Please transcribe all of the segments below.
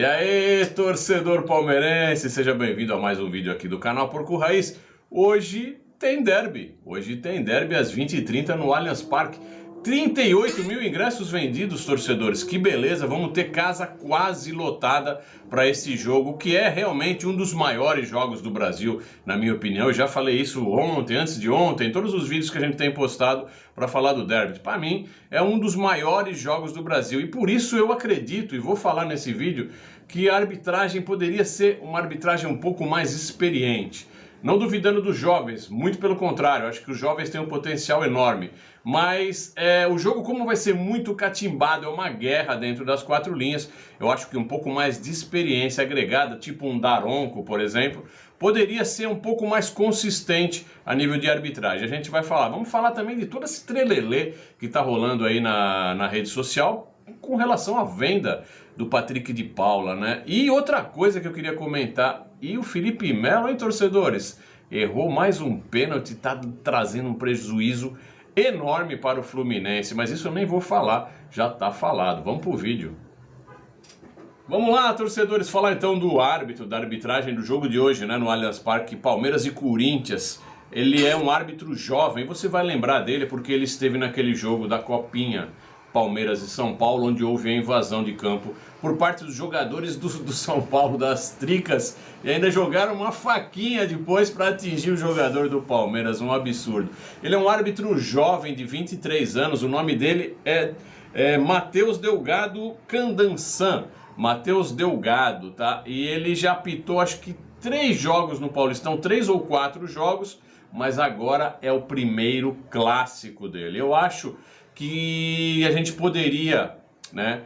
E aí, torcedor palmeirense, seja bem-vindo a mais um vídeo aqui do canal Porco Raiz. Hoje tem derby às 20h30 no Allianz Parque. 38 mil ingressos vendidos, torcedores, que beleza, vamos ter casa quase lotada para esse jogo, que é realmente um dos maiores jogos do Brasil, na minha opinião. Eu já falei isso ontem, antes de ontem, todos os vídeos que a gente tem postado para falar do derby. Para mim, é um dos maiores jogos do Brasil e por isso eu acredito, e vou falar nesse vídeo, que a arbitragem poderia ser uma arbitragem um pouco mais experiente. Não duvidando dos jovens, muito pelo contrário, acho que os jovens têm um potencial enorme. Mas o jogo, como vai ser muito catimbado, é uma guerra dentro das quatro linhas, eu acho que um pouco mais de experiência agregada, tipo um Daronco, por exemplo, poderia ser um pouco mais consistente a nível de arbitragem. A gente vai falar, vamos falar também de todo esse trelelê que está rolando aí na rede social com relação à venda do Patrick de Paula, né? E outra coisa que eu queria comentar, e o Felipe Melo, hein, torcedores? Errou mais um pênalti, tá trazendo um prejuízo enorme para o Fluminense, mas isso eu nem vou falar, já tá falado. Vamos pro vídeo. Vamos lá, torcedores, falar então do árbitro, da arbitragem do jogo de hoje, né, no Allianz Parque, Palmeiras e Corinthians. Ele é um árbitro jovem, você vai lembrar dele porque ele esteve naquele jogo da Copinha Palmeiras e São Paulo, onde houve a invasão de campo por parte dos jogadores do São Paulo, das Tricas, e ainda jogaram uma faquinha depois para atingir o jogador do Palmeiras, um absurdo. Ele é um árbitro jovem de 23 anos, o nome dele é Matheus Delgado Candansan, Matheus Delgado, tá? E ele já apitou acho que 3 jogos no Paulistão, 3 ou 4 jogos, mas agora é o primeiro clássico dele. Eu acho que a gente poderia, né,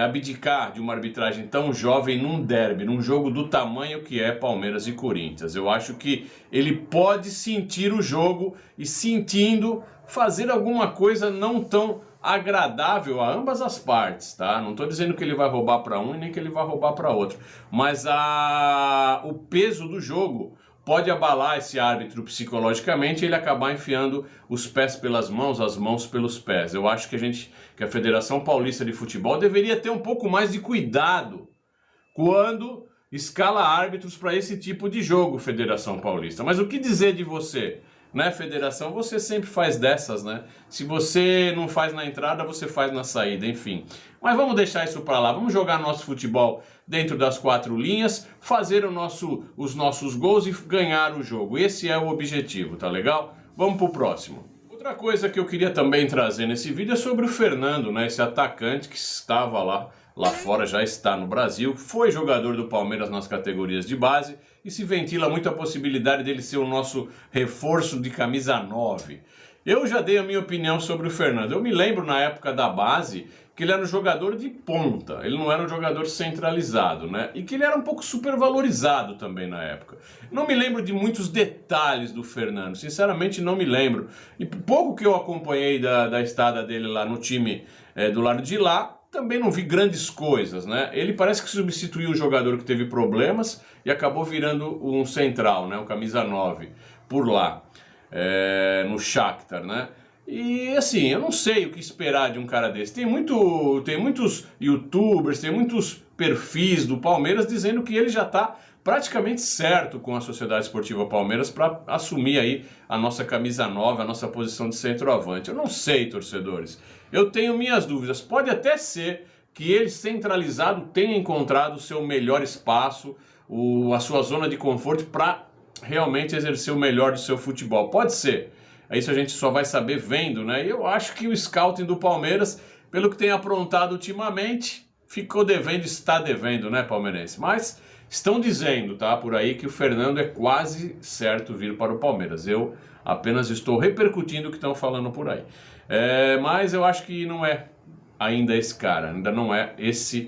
abdicar de uma arbitragem tão jovem num derby, num jogo do tamanho que é Palmeiras e Corinthians. Eu acho que ele pode sentir o jogo e, sentindo, fazer alguma coisa não tão agradável a ambas as partes, tá? Não estou dizendo que ele vai roubar para um e nem que ele vai roubar para outro, mas o peso do jogo pode abalar esse árbitro psicologicamente e ele acabar enfiando os pés pelas mãos, as mãos pelos pés. Eu acho que a Federação Paulista de Futebol deveria ter um pouco mais de cuidado quando escala árbitros para esse tipo de jogo, Federação Paulista. Mas o que dizer de você, né, Federação? Você sempre faz dessas, né? Se você não faz na entrada, você faz na saída, enfim. Mas vamos deixar isso para lá, vamos jogar nosso futebol dentro das quatro linhas, fazer os nossos gols e ganhar o jogo. Esse é o objetivo, tá legal? Vamos pro próximo. Outra coisa que eu queria também trazer nesse vídeo é sobre o Fernando, né? Esse atacante que estava lá fora, já está no Brasil, foi jogador do Palmeiras nas categorias de base e se ventila muito a possibilidade dele ser o nosso reforço de camisa 9. Eu já dei a minha opinião sobre o Fernando. Eu me lembro na época da base que ele era um jogador de ponta, ele não era um jogador centralizado, né? E que ele era um pouco supervalorizado também na época. Não me lembro de muitos detalhes do Fernando, sinceramente não me lembro. E pouco que eu acompanhei da estada dele lá no time do lado de lá, também não vi grandes coisas, né? Ele parece que substituiu um jogador que teve problemas e acabou virando um central, né? Um camisa 9 por lá, no Shakhtar, né? E assim, eu não sei o que esperar de um cara desse. Tem muitos youtubers, tem muitos perfis do Palmeiras dizendo que ele já está praticamente certo com a Sociedade Esportiva Palmeiras para assumir aí a nossa camisa 9, a nossa posição de centroavante. Eu não sei, torcedores. Eu tenho minhas dúvidas. Pode até ser que ele, centralizado, tenha encontrado o seu melhor espaço, a sua zona de conforto para realmente exercer o melhor do seu futebol. Pode ser. Isso a gente só vai saber vendo, né? E eu acho que o scouting do Palmeiras, pelo que tem aprontado ultimamente, ficou devendo, está devendo, né, palmeirense? Mas estão dizendo, tá, por aí, que o Fernando é quase certo vir para o Palmeiras. Eu apenas estou repercutindo o que estão falando por aí. Mas eu acho que não é ainda esse cara, ainda não é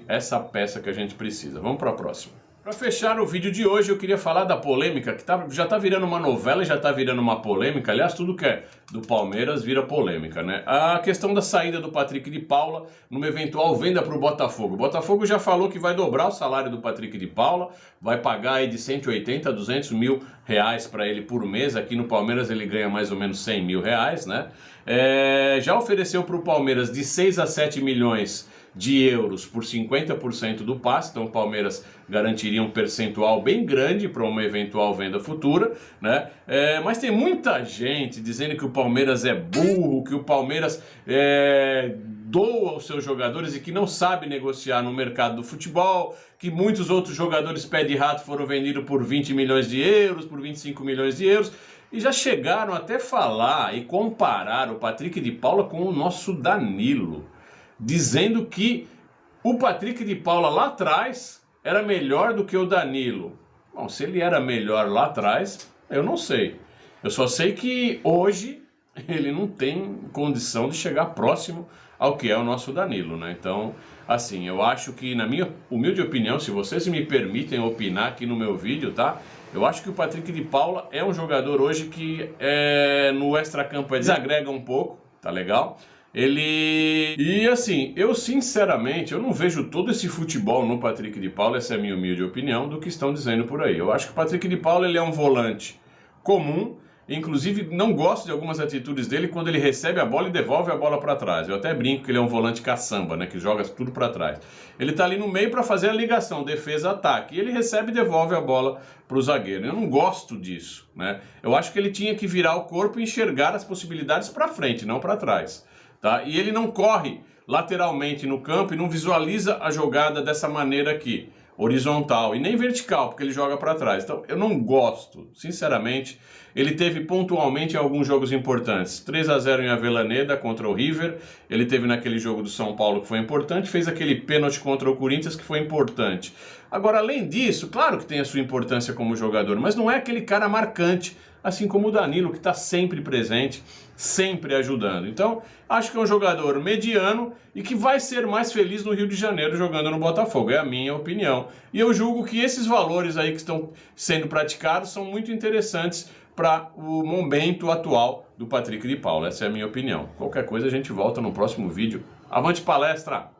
essa peça que a gente precisa. Vamos para a próxima. Para fechar o vídeo de hoje, eu queria falar da polêmica, que já está virando uma novela e já está virando uma polêmica. Aliás, tudo que é do Palmeiras vira polêmica, né? A questão da saída do Patrick de Paula numa eventual venda para o Botafogo. O Botafogo já falou que vai dobrar o salário do Patrick de Paula, vai pagar aí de 180 a 200 mil reais para ele por mês. Aqui no Palmeiras ele ganha mais ou menos 100 mil reais, né? Já ofereceu para o Palmeiras de 6 a 7 milhões de euros por 50% do passe, então o Palmeiras garantiria um percentual bem grande para uma eventual venda futura, né? Mas tem muita gente dizendo que o Palmeiras é burro, que o Palmeiras doa os seus jogadores e que não sabe negociar no mercado do futebol, que muitos outros jogadores pé de rato foram vendidos por 20 milhões de euros, por 25 milhões de euros, e já chegaram até falar e comparar o Patrick de Paula com o nosso Danilo, dizendo que o Patrick de Paula lá atrás era melhor do que o Danilo. Bom, se ele era melhor lá atrás, eu não sei. Eu só sei que hoje ele não tem condição de chegar próximo ao que é o nosso Danilo, né? Então, assim, eu acho que, na minha humilde opinião, se vocês me permitem opinar aqui no meu vídeo, tá? Eu acho que o Patrick de Paula é um jogador hoje que no extracampo desagrega um pouco, tá legal? E assim, eu sinceramente, eu não vejo todo esse futebol no Patrick de Paula, essa é a minha humilde opinião, do que estão dizendo por aí. Eu acho que o Patrick de Paula, ele é um volante comum, inclusive não gosto de algumas atitudes dele quando ele recebe a bola e devolve a bola para trás. Eu até brinco que ele é um volante caçamba, né, que joga tudo para trás. Ele tá ali no meio para fazer a ligação, defesa-ataque, e ele recebe e devolve a bola para o zagueiro. Eu não gosto disso, né? Eu acho que ele tinha que virar o corpo e enxergar as possibilidades para frente, não para trás. Tá? E ele não corre lateralmente no campo e não visualiza a jogada dessa maneira aqui, horizontal, e nem vertical, porque ele joga para trás. Então eu não gosto, sinceramente. Ele teve pontualmente em alguns jogos importantes, 3-0 em Avellaneda contra o River, ele teve naquele jogo do São Paulo que foi importante, fez aquele pênalti contra o Corinthians que foi importante. Agora, além disso, claro que tem a sua importância como jogador, mas não é aquele cara marcante, assim como o Danilo, que está sempre presente, sempre ajudando. Então, acho que é um jogador mediano e que vai ser mais feliz no Rio de Janeiro jogando no Botafogo, é a minha opinião. E eu julgo que esses valores aí que estão sendo praticados são muito interessantes para o momento atual do Patrick de Paula. Essa é a minha opinião. Qualquer coisa a gente volta no próximo vídeo. Avante palestra!